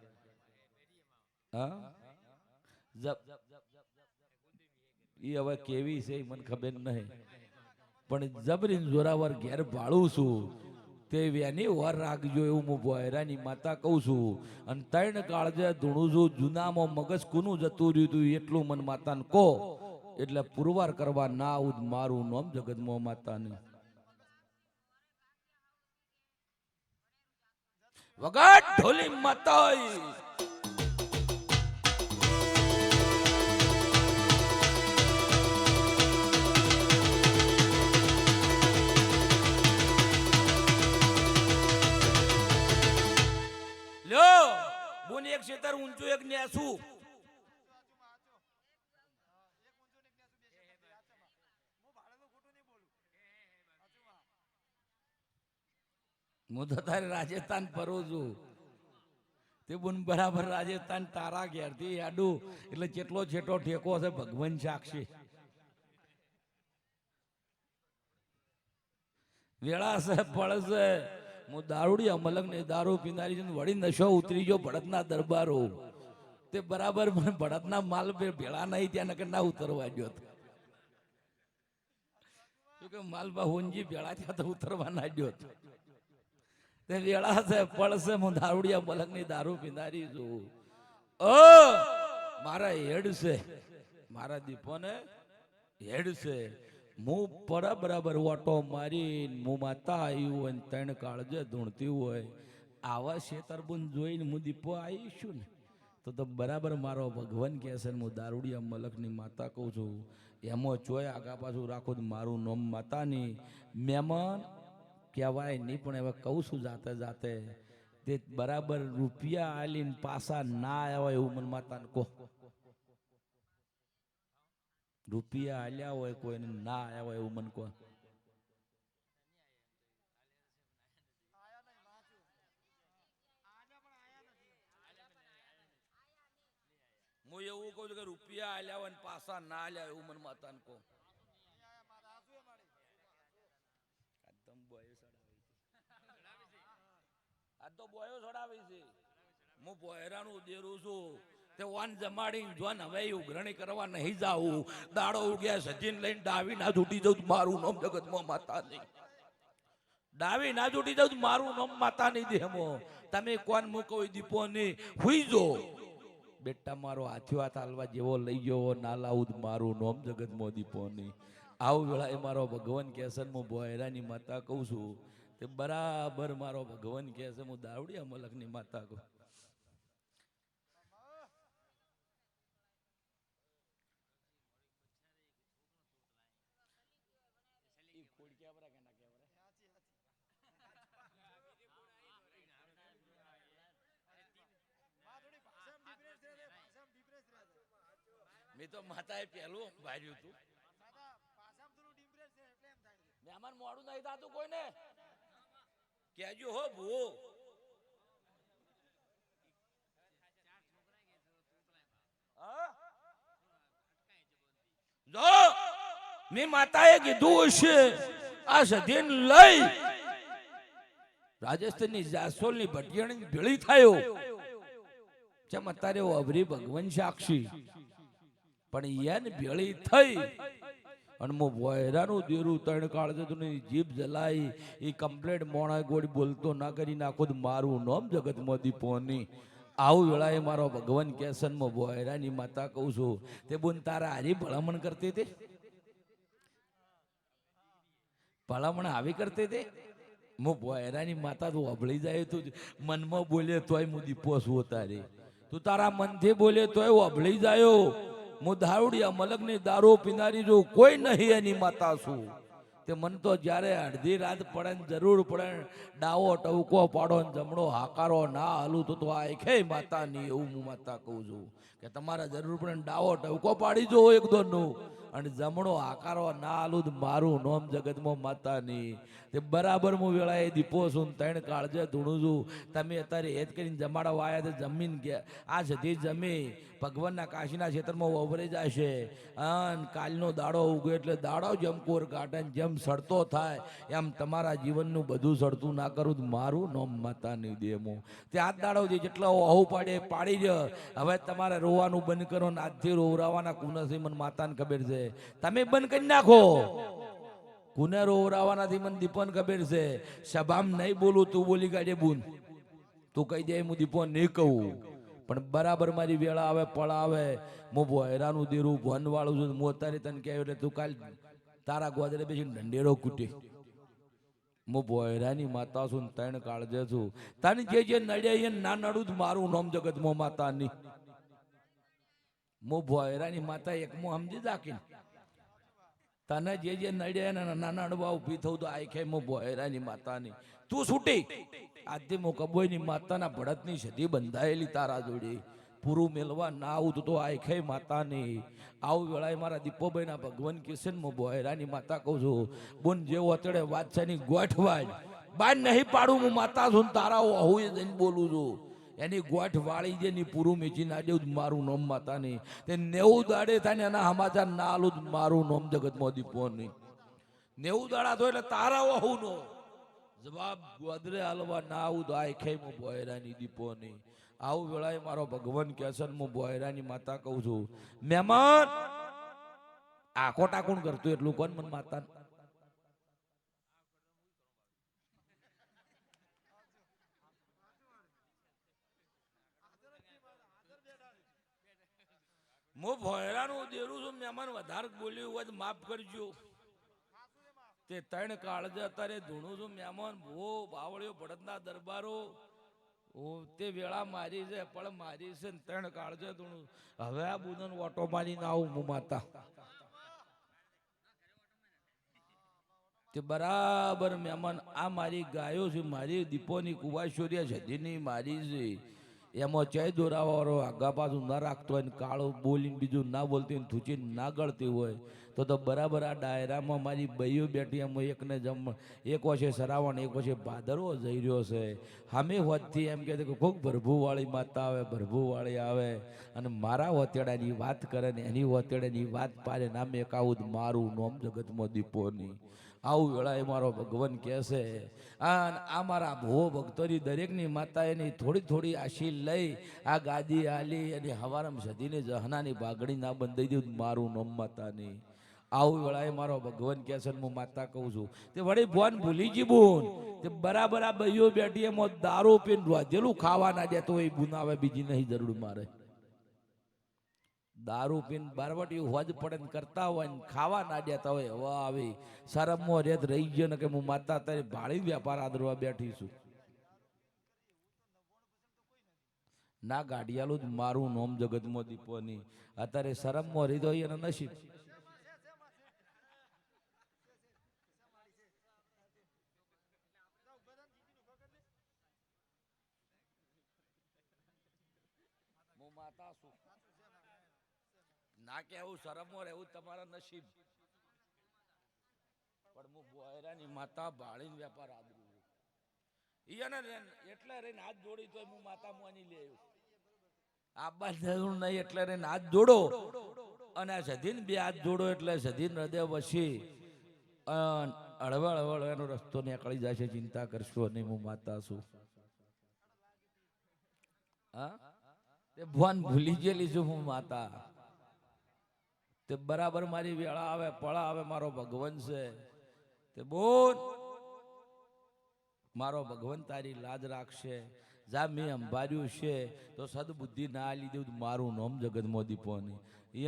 એ હવે કેવી છે મને ખબર નહીં પણ જબરીન જોરાવર ઘેર ભાળું છું તે વેની વાર રાખજો એવું હું ભોયરાની માતા કહું છું અને ત્રણ કાળજે ધૂણું છું જૂનામાં મગજ કુનું જતું રહ્યું હતું એટલું મન માતાને કહો એટલે પુરવાર કરવા ના આવું મારું નામ જગતમાં માતાને વગાડ ઢોલી માતાઈ બોન એક ક્ષેત્ર ઊંચું એક નેસું હું તો તારે રાજસ્થાન ફરું છું તે બોન બરાબર રાજસ્થાન તારા ઘેરથી આડું એટલે કેટલો છેટો ઠેકો છે ભગવાન સાક્ષી વેળા છે પડશે હું દારૂડી અમલક ને દારૂ પીનારી છું વળી નશો ઉતરી ગયો ભડતના દરબારો તે બરાબર મને ભડતના માલ ભેળા નહીં ત્યાં નકર ના ઉતરવા ગયો કે માલબા હોનજી ભેળા ત્યાં તો ઉતરવા ના ગયો તે વેળા છે પડશે હું દારૂડી અમલક ની દારૂ પીનારી છું મારા હેડ છે મારા દીપોને હેડ છે હું પરા બરાબર ઓટો મારી હું માતા આવ્યું હોય ત્રણ કાળજે ધૂણતી હોય આવા શેતરબુન જોઈને હું દીપો આવીશું ને તો બરાબર મારો ભગવાન કહે છે હું દારૂડિયા મલકની માતા કહું છું એમાં ચોય આગા પાછું રાખું મારું નામ માતાની મહેમાન કહેવાય નહીં પણ હવે કહું છું જાતે જાતે તે બરાબર રૂપિયા આલીને પાછા ના આવ્યા એવું મને માતાને કહો રૂપિયા આલ્યા હોય કોઈને ના આવ્યા હોય એવું મને કહો હું એવું કહું છું કે રૂપિયા આલ્યા હોય પાછા ના આલ્યા એવું મને માતાને કહો આ તો બોયો ચડાવી છે હું બોયરાનું દેરું છું તે વાન જમાડી જોન હવે ઉઘરણી કરવા નહીં જાવું દાડો ઉગ્યા સજીન લઈને ડાવી ના છૂટી જાઉં મારું નામ જગતમાં માતા નહીં ડાવી ના છૂટી જાઉં મારું નામ માતા નહીં દેમો તમે કોણ મૂકો દીપો નહીં હુઈ જો બેટા મારો હાથ્યો હાથ હાલવા જેવો લઈ ગયો ના લાવું મારું નામ જગતમાં દીપો નહીં આવું વેળા એ મારો ભગવાન કેસન હું બોયરાની માતા કહું છું તે બરાબર મારો ભગવાન કહે છે હું દાવડિયા મલકની માતા કહું મેં તો માતાએ પહેલું ભાર્યું હતું મહેમાન મોડું નહીં થતું કોઈને કેજો હો ભૂ જો મેં માતાએ કીધું હશે આ સધીન લઈ રાજસ્થાનની જાસોલની ભટિયાણી ભેળી થયો જેમ અત્યારે અભરી ભગવાન સાક્ષી પણ યાન ભેળી થઈ અને મો વહેરાનું દેરું ત્રણ કાળ જતું જીભ જલાઈ એ કમ્પ્લેટ મોણા ગોળી બોલતો ના કરી નાખો તો મારું નામ જગતમાં દીપોની આવું વેળાએ મારો ભગવાન કેસન માં વહેરાની માતા કહું છું તે બોન તારા હારી ભલામણ કરતી હતી ભલામણ આવી કરતી હતી હું વહેરાની માતા તું અભળી જાય તું મનમાં બોલે તોય હું દીપો છું તારે તું તારા મનથી બોલે તોય અભળી જાય હું દારૂડિયા મલકની દારૂ પીનારી જો કોઈ નહીં એની માતા છું તે મન તો જ્યારે અડધી રાત પડે ને જરૂર પડે ડાવો ટવકો પાડો ને જમણો હાકારો ના હાલું તો આ ખે માતા ની એવું હું માતા કહું છું કે તમારે જરૂર પડે ને ડાવો ટવકો પાડી જો એક દોનનું અને જમણો હાકારો ના હાલું મારું નોમ જગતમાં માતા ની તે બરાબર હું વેળાએ દીપો છું ત્રણ કાળજે ધૂણું છું તમે અત્યારે હેત કરીને જમાડો આયા તો જમીન ગયા આ સધી જમી ભગવાનના કાશીના ક્ષેત્રમાં વવરે જશે અને કાલનો દાડો ઉગે એટલે દાડો જેમ કોર કાઢે જેમ સડતો થાય એમ તમારા જીવનનું બધું સડતું ના કરું મારું નોમ માતાની દેમો તે આ દાડો જેટલા આવું પાડે પાડી દે હવે તમારે રોવાનું બંધ કરો ને આજથી રોવરાવાના કુનસી મને માતાને ખબર છે તમે બંધ કરી નાખો કુને રોવરાવાનાથી મને દીપન ખબર છે સભામ નહીં બોલું તું બોલી કાઢે બુન તું કહી દે હું દીપો નહીં કહું પણ બરાબર મારી વેળા આવે પળ આવે હું હેરાનું દેરું ભન વાળું છું હું અત્યારે તને કહ્યું એટલે તું કાલ તારા ગોદરે બેસીને ઢંઢેરો કૂટે હું હેરાની માતા છું ત્રણ કાળજે છું તને જે નડ્યા એ ના નડું જ મારું નામ જગતમાં માતાની હું હેરાની માતા એકમો સમજી રાખીને તને જે નડ્યા ને નાના નડવા ઉભી થવું તો આખે હું હેરાની માતાની તું છૂટી આજથી હું કબોયની માતાના ભડતની સદી બંધાયેલી તારા જોડે પૂરું મેળવા ના આવું તો આખે માતાની આવું વેળાએ મારા દીપોભાઈના ભગવાન કિશન હું હેરાની માતા કહું છું બોન જેવો અત્યારે વાદશાહની ગોઠવાય બાર નહીં પાડું હું માતા છું તારા હું જઈને બોલું છું એની ગોઠ વાળી જે ની પૂરું મેચી ના દેવું મારું નોમ માતાની તે 90 દાડે થાય ને એના સમાચાર ના આલું મારું નોમ જગતમાં દીપોની 90 દાડા તો એટલે તારા વહુ નો જવાબ ગોદરે હાલવા ના આવું તો આ ખેમ બોયરાની દીપોની આવું વેળાએ મારો ભગવાન કેસન હું બોયરાની માતા કહું છું મહેમાન આખો ટાકુણ કરતું એટલું કોણ મન માતા હું ભોયરાનું દેરું છું મહેમાન વધારે બોલ્યું હોય તો માફ કરજો તે ત્રણ કાળજે અત્યારે ધૂણું છું મહેમાન ભો બાવળીઓ ભડતના દરબારો તે વેળા મારી છે પણ મારી છે ત્રણ કાળજે ધૂણું હવે આ બુધન ઓટો મારી ના આવું હું માતા તે બરાબર મહેમાન આ મારી ગાયો છે મારી દીપોની કુવાશ્વર્યા સદીની મારી છે એમાં ચય દોરાવાળો આગા પાછું ના રાખતો હોય ને કાળો બોલીને બીજું ના બોલતી હોય થૂચીને ના ગળતી હોય તો બરાબર આ ડાયરામાં મારી બઈઓ બેઠી એમાં એકને એક વર્ષે સરાવણ એક વર્ષે ભાદરવો જઈ રહ્યો છે સામે હોતથી એમ કહે કે કોઈક ભરભુવાળી માતા આવે ભરભુવાળી આવે અને મારા વતેડાની વાત કરે ને એની વતેડાની વાત પાડે નામ એકાવું મારું નોમ જગતમાં દીપોની આવું વેળાએ મારો ભગવાન કહેશે આ મારા ભો ભક્તોની દરેકની માતા એની થોડી થોડી આશી લઈ આ ગાદી આલી અને હવારમ સદીને જહનાની બાગડી ના બંધાઈ દઉં મારું નોમ માતાની આવું વેળાએ મારો ભગવાન કહેશે હું માતા કહું છું તે વળી ભોન ભૂલી જી બોન તે બરાબર આ બઈઓ બેઠી એમાં દારૂ પીને રોધેલું ખાવા ના દે તો એ બનાવે બીજી નહીં જરૂર મારે દારૂ પીને બારવટી હોજ પડે ને કરતા હોય ને ખાવા ના દેતા હોય હવા આવી શરમમાં રેત રહી ગયો ને કે હું માતા તારી ભાળી વ્યાપાર આદરવા બેઠી છું ના ગાડિયાલું જ મારું નોમ જગતમાં દીપોની અત્યારે શરમમાં રીધો એના નસીબ ના કે એવું શરમમાં રહેવું તમારા નસીબ. પણ હું બોયરાની માતા ભાળીને વેપાર આદરું ઈયાને એટલે રહીને હાથ જોડી તોય હું માતા મોની લે આબા જરૂર નહીં એટલે રહીને હાથ જોડો અને સધીન બે હાથ જોડો એટલે સધીન હૃદય વસી હળવળ હળવળ એનો રસ્તો નીકળી જાય છે. ચિંતા કરશો નહીં, હું માતા છું. હા તે ભગવાન ભૂલી ગયેલી છું હું માતા. તે બરાબર મારી વેળા આવે પળા આવે મારો ભગવાન છે. તે બોલ મારો ભગવાન તારી લાજ રાખશે. જા મેં અંબાર્યું છે તો સદબુદ્ધિ ના આલી દેવું મારું નામ જગતમાં દીપોની.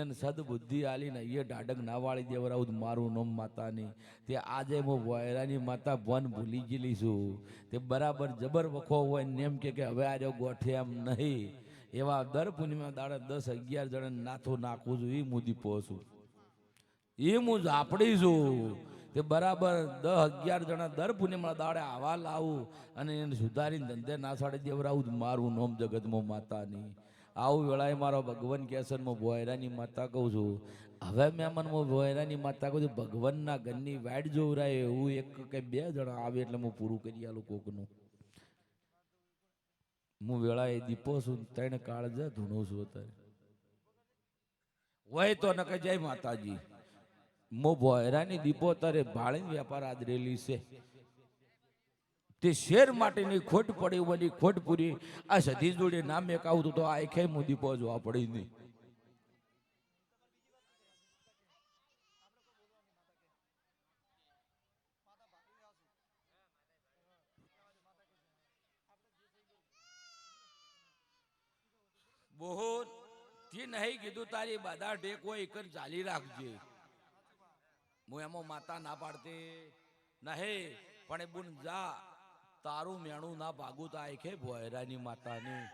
એને સદબુદ્ધિ આલીને એ ડાડક ના વાળી દેવરાવું મારું નામ માતાની. તે આજે હું વોયરાની માતા ભન ભૂલી ગયેલી છું. તે બરાબર જબર વખો હોય ને એમ કે હવે આજે ગોઠે એમ નહીં. એવા દર પૂર્ણિમા દાડે 10-11 જણા નાથો નાખું છું. એ હું દીપો છું, એ હું ઝાપડી છું. તે બરાબર 10-11 જણા દર પૂર્ણિમા દાડે આવા લાવું અને એને સુધારીને ધંધે ના સાડે દેવરાવું મારું નામ જગતમાં માતાની. આવું વેળાએ મારો ભગવાન કેસરમાં ભોયરાની માતા કહું છું. હવે મહેમાનમાં ભોયરાની માતા કહું છું ભગવાનના ઘરની વાડ જોવરાય એવું એક કે 2 જણા આવે એટલે હું પૂરું કરી આલું કોકનું. હું વેળાએ દીપો છું, 3 કાળજા ધૂણું છું. અત્યારે હોય તો નકે જય માતાજી. મો ભોયરાની દીપો તારે ભાળીને વેપાર આદરેલી છે. તે શેર માટેની ખોટ પડી બની ખોટ પૂરી આ સધી જોડે નામ એક આવતું તો આ એકે મુ દીપો જોવા પડી નહીં. બહુ થી નહીં કીધું તારી બધા ટેકો એક જ ચાલી રાખજે. હું એમાં માતા ના પાડતી નહીં, પણ એ બુન જા તારું મેણું ના ભાગું તો આખે ભોયરાની માતાની.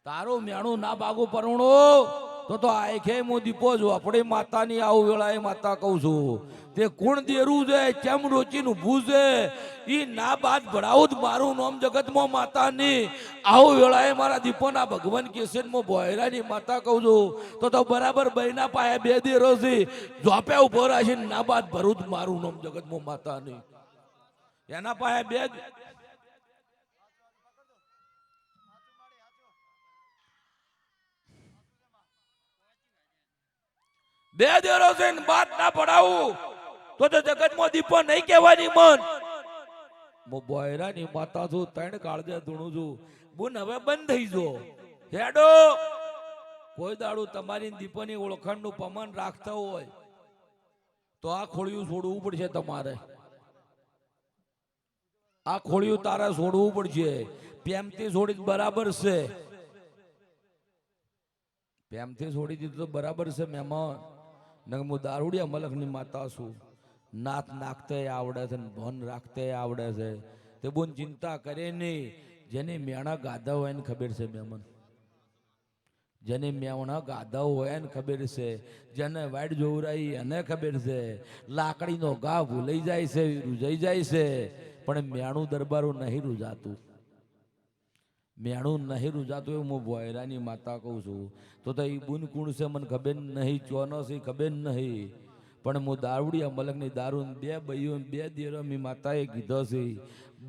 તારું મેણું ના ભાગું પરુણો તો આખે હું દીપો છું આપણી માતાની. આવું વેળાએ માતા કહું છું. તે કુણ દેરું છે કેમ રોચીને ઊભું છે ઈ ના બાદ ભરાવું જ મારું નામ જગતમાં માતાની. આવું વેળાએ મારા દીપોના ભગવાન કેસનમાં ભોયરાની માતા કહું છું તો બરાબર બહેના પાયે 2 દેરો છે જોપે ઉભો રહેશે ના બાદ ભરું જ મારું નામ જગતમાં માતાની. એના પાયે 2 દેરો છે ને બાદ ના પડાવું તો જગતમાં દીપો નહીં કહેવાની મન. હું બોયરાની માતા છું, 3 કાળજે ધૂણું છું. બુન હવે બંધ થઈ જો હેડો. કોઈ દાડું તમારી દીપોની ઓળખાણનું પ્રમાણ રાખતા હોય તો આ ખોળિયું છોડવું પડશે તમારે. આ ખોળિયું તારે છોડવું પડશે. પ્રેમથી છોડી બરાબર છે, પ્રેમથી છોડી દીધું તો બરાબર છે મહેમાન. હું દારૂડિયા મલકની માતા છું. નાત નાખતે આવડે છે, ભન રાખતે આવડે છે. તે બોન ચિંતા કરે નહીં. જેને મેણા ગાધા હોય એને ખબર છે મહેમાન. જેને મેણા ગાધા હોય એને ખબર છે. જેને વાડ જોવરાઈ એને ખબર છે. લાકડીનો ઘા ભૂલાઈ જાય છે, રૂજાઈ જાય છે, પણ મેણું દરબારું નહીં રૂજાતું. મેણું નહીં રૂજાતું એવું હું ભોયરાની માતા કહું છું. તો એ બુન કુણ છે મને ખબર નહીં, ચોનો છે ખબર નહીં, પણ હું દારૂડિયા મલકની દારૂ 2 બઈઓ 2 દેરો મી માતાએ કીધો છે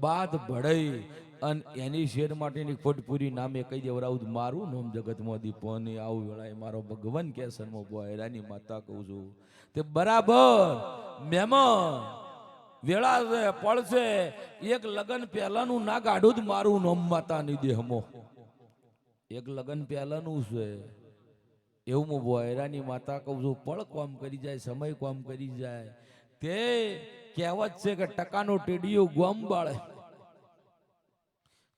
બાદ ભળાઈ અને એની શેર માટેની ખોટ પૂરી નામે કહી દેવરાવું મારું નામ જગતમાં દીપોની. આવું વેળાએ મારો ભગવાન કેસરમાં ભોયરાની માતા કહું છું. તે બરાબર મહેમાન વેળા છે પડશે. એક લગન પહેલાનું ના કાઢું જ મારું નામ માતાની દેહમાં. એક લગન પહેલાનું છે એવું હું ભોયરાની માતા કહું છું. પળ કામ કરી જાય, સમય કામ કરી જાય. તે કહેવત છે કે ટકાનો ટેડિયો ગોમ બાળે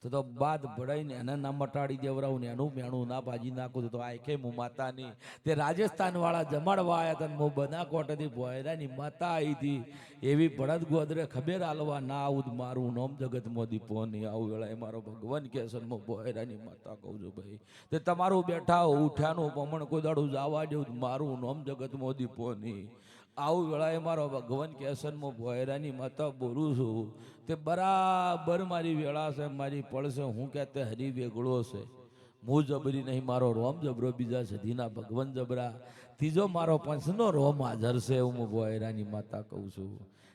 તો બાદ ભળાઈને એને ના મટાડી દેવરાવું ને એનું મેણું ના ભાજી નાખું તો આખે હું માતાની. તે રાજસ્થાન વાળા જમાડવા આવ્યા હતા. હું બનાકોટથી ભોયરાની માતા આવી હતી. એવી ભળદ ગોદરે ખબર આલવા ના આવું મારું નામ જગતમાં દીપોની. આવું વેળાએ મારો ભગવાન કેસરમાં ભોયરાની માતા કહું છું ભાઈ. તે તમારું બેઠા ઉઠ્યાનું પમણ કોઈ દાડું જવા જેવું મારું નામ જગતમાં દીપોની. આવું વેળાએ મારો ભગવાન કેસરમાં ભોયરાની માતા બોલું છું. તે બરાબર મારી વેળા છે, મારી પળ છે. હું કે તે હરી વેગળો છે. હું જબરી નહીં, મારો રોમ જબરો, બીજા સધીના ભગવાન જબરા, ત્રીજો મારો પંચનો રોમ હાજર છે એવું હું ભોયરાની માતા કહું છું.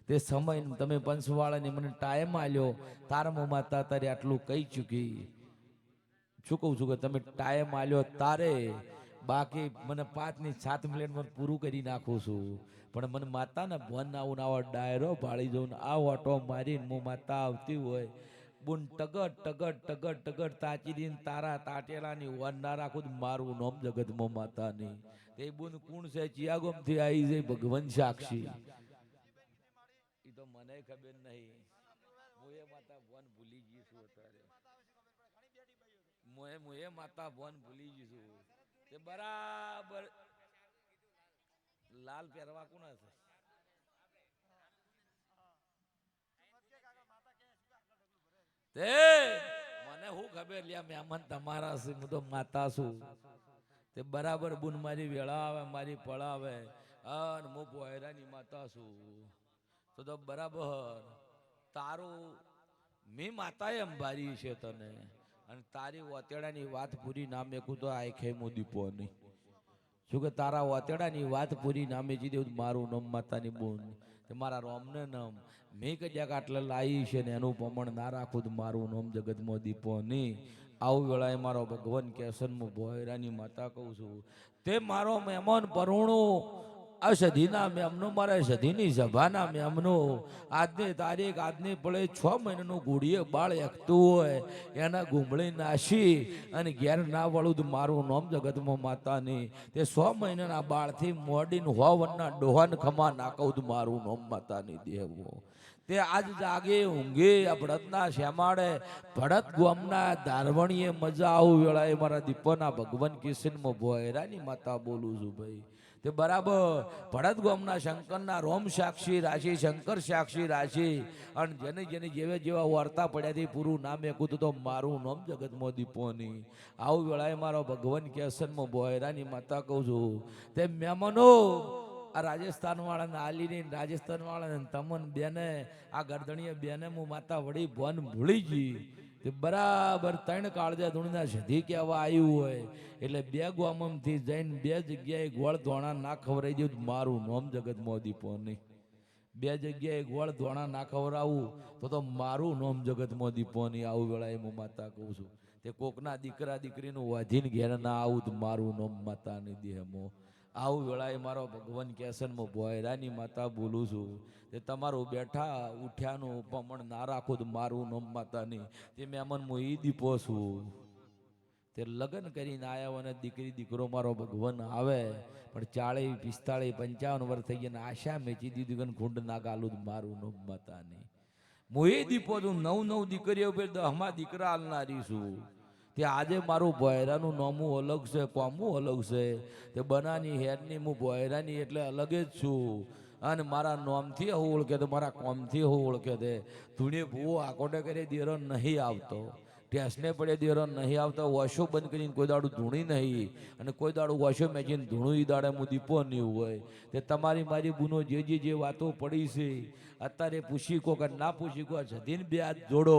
તે સમય તમે પંચવાળાને મને ટાઈમ આલ્યો, તાર હું માતા તારે આટલું કહી ચૂકી. શું કહું છું કે તમે ટાઈમ આલ્યો તારે, બાકી મને 5 ની 7 મિનિટમાં પૂરું કરી નાખું છું. પણ મને માતાને ભન આવું આવો ડાયરો ભાળી જવું, આ ઓટો મારીને હું માતા આવતી હોય, બુન ટગટ ટગટ ટગટ ટગટ તાચી દીન તારા તાટેલાની વન ના રાખું તો મારું નોમ જગતમાં માતાની. તે બુન કુણ છે, ચિયાગોમથી આવી છે ભગવાન સાક્ષી. ઈ તો મને ખબર નહીં, હું એ માતા ભન ભૂલી ગઈ છું અત્યારે. મુએ માતા ભન ભૂલી ગઈ છું. તે બરાબર લાલ પહેરવા કોના છે? તે મને હું ખબર લ્યા મહેમાન તમારા છે, હું તો માતા છું. તે બરાબર બુન મારી વેળા આવે, મારી પળાવે, અને હું ભોયરાની માતા છું. તો બરાબર તારું મી માતાએ અંબારી છે તને, અને તારી ઓતેડાની વાત પૂરી નામે કું તો આખે મો દીપો નહીં. શું કે તારા ઓતેડાની વાત પૂરી નામે જીધે મારું નામ માતાની બોન, તે મારા રોમને નામ મેં કદાચ આટલે લાવી છે ને એનું પ્રમાણ ના રાખું તો મારું નામ જગતમાં દીપો નહીં. આવું વેળાએ મારો ભગવાન કેસનમાં ભોયરાની માતા કહું છું. તે મારો મહેમાન પરુણું આ સધીના મેમનો, મારા સધીની સભાના મેમનો, આજની તારીખ આજની પડે 6 મહિનાનું ગુડીએ બાળ એકતું હોય એના ગુંબળી નાસી અને ઘેર ના વળું તો મારું નામ જગતમાં માતાની. તે 100 મહિનાના બાળથી મોડીને હોવનના ડોહાન ખમા નાખું તો મારું નામ માતાની દેવો. તે આજ જાગે ઊંઘે આ ભડતના શ્યામાડે ભડત ગોમના ધારવણીએ મજા આવું વેળાએ મારા દીપોના ભગવાન કિશનમાં ભોયરાની માતા બોલું છું ભાઈ. તે બરાબર ભડત ગોમના શંકરના રોમ સાક્ષી રાશિ, શંકર સાક્ષી રાશિ, અને જેને જેને જેવા વાર્તા પડ્યાથી પૂરું નામે કૂદ તો મારું નામ જગતમાં દીપોની. આવું વેળાએ મારો ભગવાન કેસનમાં ભોયરાની માતા કહું છું. તે મહેમાનો આ રાજસ્થાન વાળાને આલીની, રાજસ્થાન વાળાને તમન બેને, આ ગરદણીએ બેને હું માતા વળી ભન ભૂલી ગઈ. તે બરાબર 3 કાળજા ધૂણના સધી કહેવા આવ્યું હોય એટલે 2 ગોમમથી જઈને 2 જગ્યાએ ગોળ ધોણા ના ખવડાવી દઉં મારું નામ જગતમાં દીપો નહીં. 2 જગ્યાએ ગોળ ધોણા ના ખવડાવું તો મારું નામ જગતમાં દીપો નહીં. આવું વેળાએ હું માતા કહું છું. તે કોકના દીકરા દીકરીનું વાધીને ઘેર ના આવું તો મારું નામ માતાની દેહમાં. આવું વેળાએ મારો ભગવાન કેસનમાં ભોયરાની માતા બોલું છું. તે તમારું બેઠા ઉઠ્યાનું પમણ ના રાખો તો મારું નામ માતાની. તે મહેમાન હું ઈ દીપો છું. તે લગ્ન કરીને આવ્યા અને દીકરી દીકરો મારો ભગવાન આવે પણ 40, 45, 55 વર્ષ થઈ ગયા આશા મેચી દીધી ખૂંડ ના ગાલું તો મારું નામ માતાની. હું એ દીપો છું. 9 દીકરીઓ પર 10મા દીકરા આલનારી છું. તે આજે મારું ભોયરાનું નામું અલગ છે, કોમું અલગ છે. તે બનાની હેરની હું ભોયરાની એટલે અલગ જ છું. અને મારા નામથી હું ઓળખે તો મારા કોમથી હું ઓળખે તે ધૂણે ભૂવો આકોટે કરી દેરો નહીં આવતો, ટેસને પડે દેરો નહીં આવતો. વોશો બંધ કરીને કોઈ દાડું ધૂણી નહીં, અને કોઈ દાડું વોશો મેચીને ધૂણું ઈ દાડે હું દીપો નહીં હોય. તે તમારી મારી બુનો જે વાતો પડી છે અત્યારે પૂછી કો કે ના પૂછી કો, જધીને 2 હાથ જોડો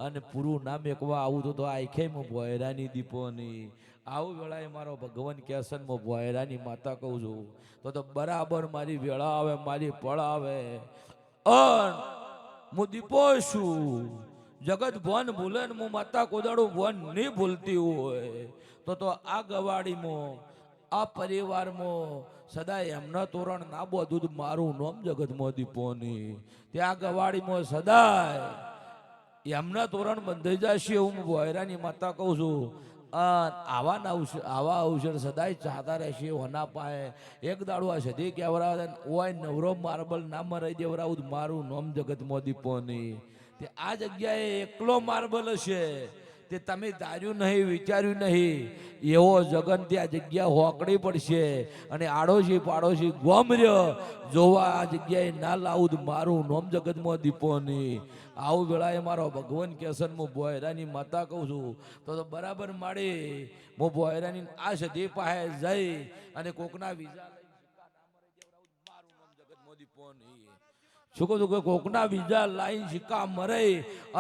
અને પૂરું નામ એકવા આવું તો આખે હું ભોયરાની દીપોની. આવું વેળાએ મારો ભગવાન કેસનમાં ભોયરાની માતા કહું છું. તો બરાબર મારી વેળા આવે, મારી પળ આવે, હું દીપો છું. જગત ભન ભૂલે ને હું માતા કોદાડું ભન નહીં ભૂલતી હોય તો આ ગવાડીમાં, આ પરિવારમાં સદાય એમના તોરણ ના બધું મારું નામ જગતમાં દીપોની. ત્યાં ગવાડીમાં સદાય એમના તોરણ બંધાઈ જશે હું ભોયરાની માતા કહું છું. આવા અવસર સદાય ચાહતા રહેશે. હોના પાએ એક દાડો આ સધી કહેવરાવે ઓય નવરો માર્બલ ના મરાઈ દેવરાવું મારું નામ જગતમાં દીપોની. તે આ જગ્યાએ એકલો માર્બલ હશે તે તમે ધાર્યું નહીં, વિચાર્યું નહીં એવો જગન ત્યાં જગ્યા હોકડી પડશે. અને આડોશી પાડોશી ગોમર્ય જોવા આ જગ્યાએ ના લાવું મારું નામ જગતમાં દીપોની. આવું વેળાએ મારો ભગવાન કેસનમાં ભોયરાની માતા કહું છું. તો બરાબર માડી હું ભોયરાની આ સધી પાસે જઈ અને કોકના વિઝા લઈ મારું નામ જગતમાં દીપોની. શું કહું છું કે કોકના બીજા લાઈન સિક્કા મરે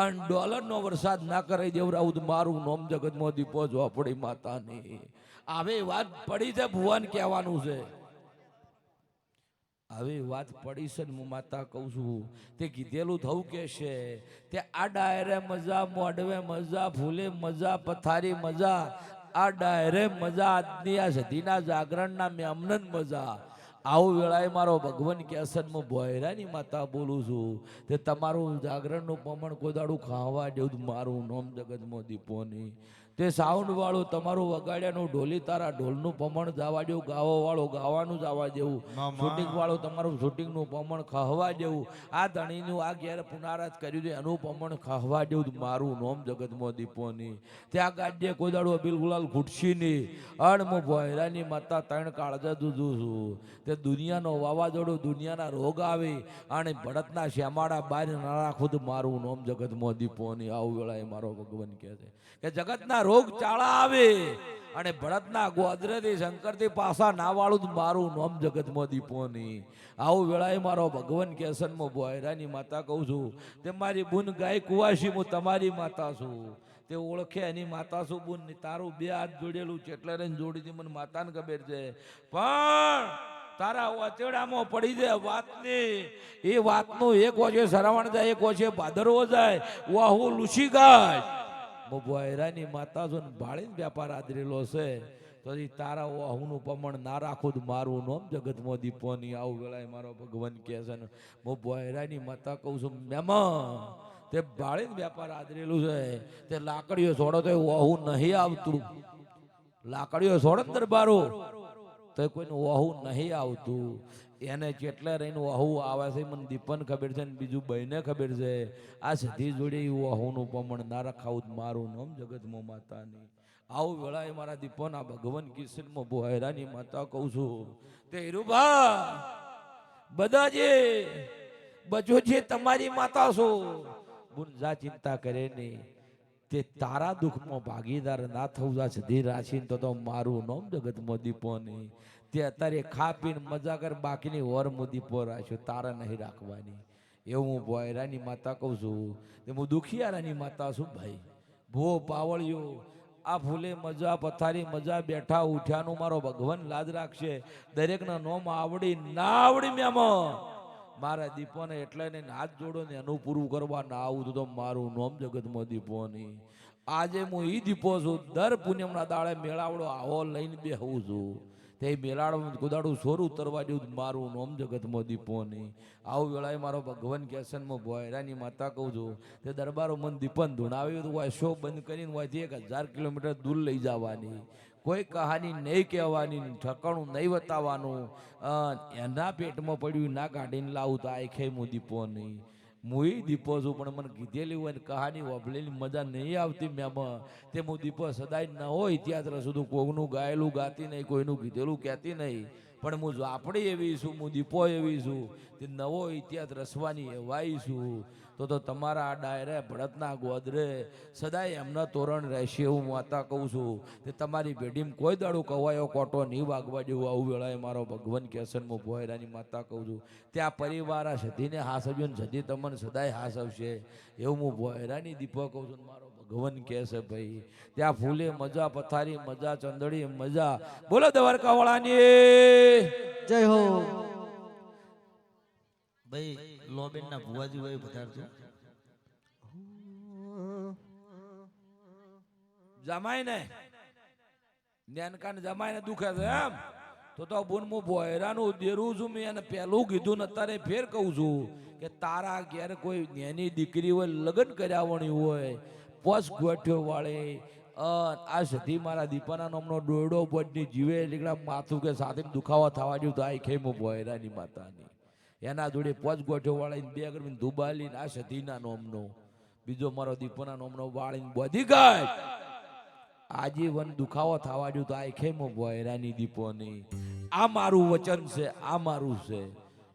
અને ડોલરનો વરસાદ ના કરે દેવરાવું મારું નોમ જગતમાં દીપો ઝોપડી માતાની. આવી વાત પડી છે ભુવન કહેવાનું છે. આવી વાત પડી છે ને હું માતા કહું છું તે કીધેલું થવું કે છે તે આ ડાયરે મજા, મોઢવે મજા, ફૂલે મજા, પથારી મજા, આ ડાયરે મજા, આજની આ સદીના જાગરણના મેમનન મજા. આવું વેળાએ મારો ભગવાન કેસનમાં ભોયરાની માતા બોલું છું તે તમારું જાગરણનું પમણ કોદાડું ખાવા જેવું મારું નોમ જગતમાં દીપોની. તે સાઉન્ડ વાળું તમારું વગાડ્યાનું ઢોલી તારા ઢોલનું પમણ જવા જેવું, ગાવા વાળું ગાવાનું જવા જેવું, શૂટિંગ વાળું તમારું શૂટિંગનું પમણ ખાવા જેવું, આ ધણીનું આ ઘેર પુનારાજ કર્યું છે એનું પમણ ખાવા જેવું મારું નોમ જગતમાં દીપોની. ત્યાં ગાડીએ કોદાડું અબિલ ગુલાલ ખૂટશી નહીં. અણ હું ભોયરાની માતા ત્રણ કાળજા દૂધું છું. તે દુનિયાનો વાવાઝોડું, દુનિયાના રોગ આવે અને ભરતના શ્યામાળા બહાર ના રાખવું તો મારું નોમ જગતમાં દીપોની. આવું વેળાએ મારો ભગવાન કહે છે કે જગતના રોગ ચાળા આવે અને ભરતના ગોદરેથી શંકરથી પાસા ના વાળું મારું નોમ જગતમાં દીપોની. આવું વેળાએ મારો ભગવાન કેસનમાં ભોયરાની માતા કહું છું તે મારી બુન ગાય કુવાસી હું તમારી માતા છું. તે ઓળખે એની માતા શું બુન તારું બે હાથ જોડેલું છે એટલે રહીને જોડીથી મને માતાને ખબર છે પણ તારા વચડામાં પડી જાય વાતની. એ વાતનું એક ઓછે સરવણ જાય, એક ઓછે ભાદરવો જાય, વાહુ લૂસી ગાય. ભોયરાની માતા જો ભાળીને વ્યાપાર આદરેલો છે તો તારા વાહુનું પમણ ના રાખું મારું નોમ જગતમાં દીપોની. આવું વેળાએ મારો ભગવાન કહે છે ને હું ભોયરાની માતા કહું છું મેમાં તે ભાળીને વ્યાપાર આદરેલું છે તે લાકડીઓ છોડો તો વાહુ નહીં આવતું. લાકડીઓ છોડો ને દરબારો તો કોઈનું વહુ નહીં આવતું. એને કેટલે રહીને વહુ આવે છે મને દીપન ખબર છે ને બીજું બહેને ખબર છે. આ સધી જોડે વહુનું પમણ ના રખાવું મારું નામ જગતમાં માતાની. આવું વેળાએ મારા દીપોના ભગવાન કિશનમાં ભોયરાની માતા કહું છું તે હીરુભા બધા જે બચો છે તમારી માતા છો બુનજા ચિંતા કરે નહીં. તે તારા દુઃખમાં ભાગીદાર ના થવું જા સધી રાશિને તો મારું નામ જગતમાં દીપોની. તે અત્યારે ખા પીને મજા કર બાકીની ઓર હું દીપો રાખ્યો તારા નહીં રાખવાની. એવું હું ભોયરાની માતા કહું છું તે હું દુખિયારાની માતા છું ભાઈ. ભો પાવળિયો આ ફૂલે મજા, પથારી મજા, બેઠા ઉઠ્યાનું મારો ભગવાન લાજ રાખશે. દરેકના નોમ આવડી ના આવડી મેમાં મારા દીપોને એટલે ને હાથ જોડો ને એનું પૂરું કરવા ના આવું તો મારું નોમ જગતમાં દીપોની. આજે હું ઈ દીપો છું. દર પૂનમના દાડે મેળાવડો આવો લઈને બેહું છું. તે મેળાડો ગોદાડું સોરું તરવા જેવું મારું નોમ જગતમાં દીપોની. આવું વેળાએ મારો ભગવાન કેસનમાં ભોયરાની માતા કહું છું તે દરબારો મન દીપન ધૂણાવ્યું તો હોય શો બંધ કરીને હોયથી 1000 કિલોમીટર દૂર લઈ જવાની. કોઈ કહાની નહીં કહેવાની, ઠકાણું નહીં બતાવવાનું. એના પેટમાં પડ્યું ના કાઢીને લાવું તો આખે હું દીપો નહીં. હું દીપો છું પણ મને કીધેલી હોય ને કહાની વાપરેલી મજા નહીં આવતી મેમાં તે હું દીપો સદાય ન હોય ઇતિહાસ સુધી કોઈનું ગાયેલું ગાતી નહીં, કોઈનું કીધેલું કહેતી નહીં. પણ હું આપણી એવી છું, હું દીપો એવી છું તે નવો ઇતિહાસ રસવાની એવાય છું. તો તમારા આ ડાયરે ભરતના ગોદરે સદાય એમના તોરણ રહેશે એવું માતા કહું છું. તે તમારી પેઢીમાં કોઈ દાડું કવાયો કોટો નહીં વાગવા જેવું આવું વેળાએ મારો ભગવાન કેસનમાં ભોયરાની માતા કહું છું. ત્યાં પરિવાર આ સધીને હાસવ્યો ને સધી તમને સદાય હાસવશે એવું હું ભોયરાની દીપો કહું છું. મારો ભગવાન કહે છે ભાઈ ત્યાં ફૂલે મજા, પથારી મજા, ચંદડી મજા. બોલો દ્વારકા વાળાની જય હો. ભાઈ લોબેન ના ભુવાજી ભાઈ પધારજો. જમાય ને નેનકાને જમાય ને દુખે છે એમ તો બોન હું ભોયરાનું દેરું છું. મેં એને પહેલું કીધું ને અત્યારે ફેર કહું છું કે તારા ઘેર કોઈ નેની દીકરી હોય, લગ્ન કર્યાવણી હોય, પોસ ગોઠ્યો વાળે આ સધી મારા દીપાના નામનો દોરડો પડની જીવે લીકડા માથું કે સાથે દુખાવા થવા જેવું તો આ ખેમો ભોયરાની માતાની. એના જોડે પોચ ગોઠ્યો વાળીને બે ગરમીને ધુબાલીને આ સધીના નોમનો બીજો મારો દીપોના નોમનો વાળીને બધી ગાય આજીવન દુખાવો થવા દઉં તો આ ખેમો ભોયરાની દીપોની. આ મારું વચન છે, આ મારું છે.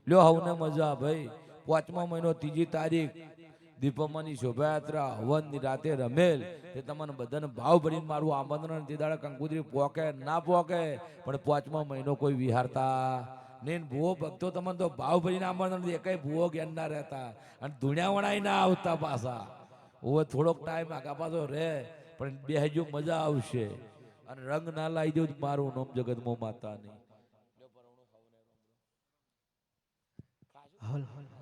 લ્યો હવને મજા ભાઈ. 5મા મહિનો 3જી તારીખ દીપમાની શોભાયાત્રા હવનની રાતે રમેલ તે તમને બધાને ભાવ ભરીને મારું આમંત્રણ તે દાડે કંકુતરી પોકે ના પોકે પણ 5મા મહિનો કોઈ વિહારતા ને ભૂવો ભક્તો તમને તો ભાવ ભરીને આમંત્રણ દે, કઈ ભૂવો જ્ઞાન ના રહેતા અને ધૂણ્યાવણાય ના આવતા પાછા. હવે થોડોક ટાઈમ આગા પાછો રે પણ બે હજુ મજા આવશે. અને રંગ ના લાવી દઉં મારું નામ જગતમાં માતા નહીં. હલ હલ